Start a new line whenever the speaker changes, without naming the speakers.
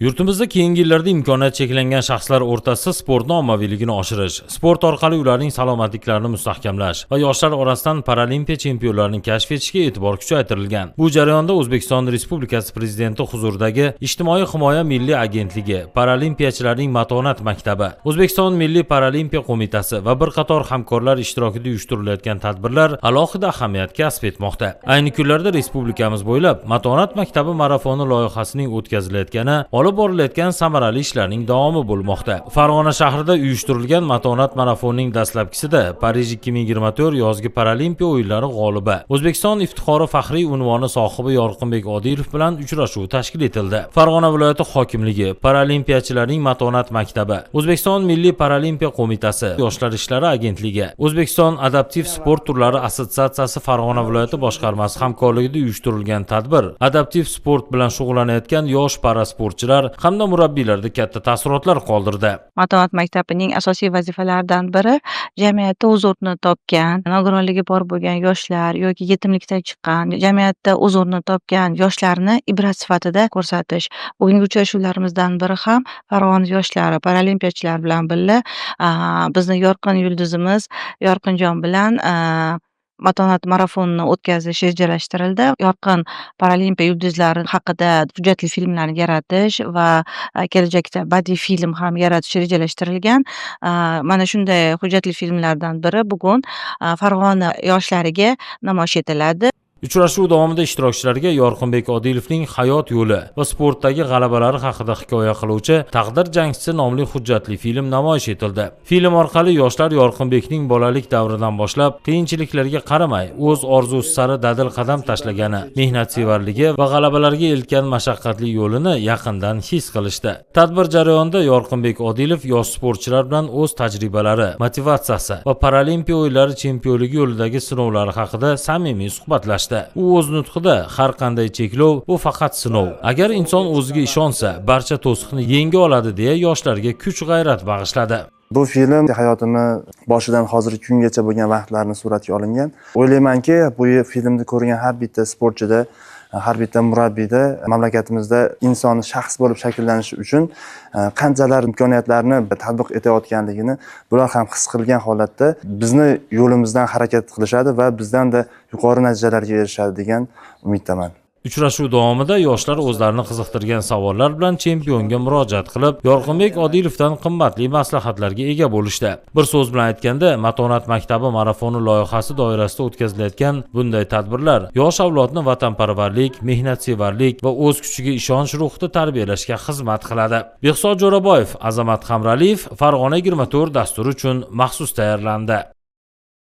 Yurtimizda keyingi yillarda imkoniyati cheklangan shaxslar o'rtasida sportni ommaviyligini oshirish, sport orqali ularning salomatliklarini mustahkamlash va yoshlar orasidan paralimpiya chempionlarini kashf etishga e'tibor kuchaytirilgan. Bu jarayonda O'zbekiston Respublikasi Prezidenti huzuridagi Ijtimoiy himoya milliy agentligi, paralimpiyachilarning matonat maktabi, O'zbekiston Milliy paralimpiya qo'mitasi va bir qator hamkorlar ishtirokida uyushtirilayotgan tadbirlar alohida ahamiyat kasb etmoqda. Ayni kunlarda respublikamiz bo'ylab matonat maktabi marafoni loyihasining o'tkazilayotgani olib borilayotgan samarali ishlarning davomi bo'lmoqda. Farg'ona shahrida uyushtirilgan matonat marafonining dastlabkisida Parij 2024 yozgi paralimpiya o'yinlari g'olibi, O'zbekiston iftixori faxriy unvoni sohibi Yorqinbek Odilov bilan uchrashuv tashkil etildi. Farg'ona viloyati hokimligi, paralimpiyachilarning matonat maktabi, O'zbekiston Milliy paralimpiya qo'mitasi, Yoshlar ishlari agentligi, O'zbekiston adaptiv sport turlari assotsiatsiyasi Farg'ona viloyati boshqarmasi hamkorligida uyushtirilgan tadbir adaptiv sport bilan shug'ullanayotgan yosh parasportchilar hamda murabbiylarda katta taassurotlar qoldirdi.
Matonat maktabining asosiy vazifalaridan biri jamiyatda o'z o'rnini topgan, nogironligi bor bo'lgan yoshlar yoki yetimlikdan chiqqan, jamiyatda o'z o'rnini topgan yoshlarni ibrat sifatida ko'rsatish. Bugungi uchrashuvlarimizdan biri ham Farg'ona yoshlari paralimpiyachilar bilan birga bizni yorqin yulduzimiz Yorqinjon bilan matonat marafonini o'tkazish rejalashtirildi. Yorqin paralimpiya yulduzlari haqida hujjatli filmlarni yaratish va kelajakda badiiy film ham yaratish rejalashtirilgan. Mana shunday hujjatli filmlardan biri bugun Farg'ona yoshlariga namoyish etiladi.
Uchrashuv davomida ishtirokchilarga Yorqinbek Odilovning hayot yo'li va sportdagi g'alabalari haqida hikoya qiluvchi Taqdir jangchisi nomli hujjatli film namoyish etildi. Film orqali yoshlar Yorqinbekning bolalik davridan boshlab qiyinchiliklarga qaramay o'z orzusi sari dadil qadam tashlagani, mehnatsevarligi va g'alabalarga eltgan mashaqqatli yo'lini yaqindan his qilishdi. Tadbir jarayonida Yorqinbek Odilov yosh sportchilar bilan o'z tajribalari, motivatsiyasi va paralimpiya o'yinlari chempionligi yo'lidagi sinovlari haqida samimiy suhbatlashdi. U o'z nutqida har qanday cheklov bu faqat sinov. Agar inson o'ziga ishonsa, barcha to'siqni yenga oladi deya yoshlarga kuch-g'ayrat bag'ishladi.
Bu film hayotimni boshidan hozirgi kungacha bo'lgan vaqtlarni suratga olingan. O'ylaymanki, bu filmni ko'rgan har bitta sportchida, har bitta murabbiyda mamlakatimizda insonni shaxs bo'lib shakllanishi uchun qanchalar imkoniyatlarni tatbiq etayotganligini bular ham his qilgan holatda bizni yo'limizdan harakat qilishadi va bizdan-da yuqori natijalarga erishadi degan umiddaman.
Uchrashuv davomida yoshlar o'zlarini qiziqtirgan savollar bilan chempionga murojaat qilib, Yorqinbek Odilovdan qimmatli maslahatlarga ega bo'lishdi. Bir so'z bilan aytganda, matonat maktabi marafoni loyihasi doirasida o'tkazilayotgan bunday tadbirlar yosh avlodni vatanparvarlik, mehnatsevarlik va o'z kuchiga ishonch ruhida tarbiyalashga xizmat qiladi. Behzod Jo'raboyev, Azamat Hamraliyev, Farg'ona 24 dasturi uchun maxsus tayyorlandi.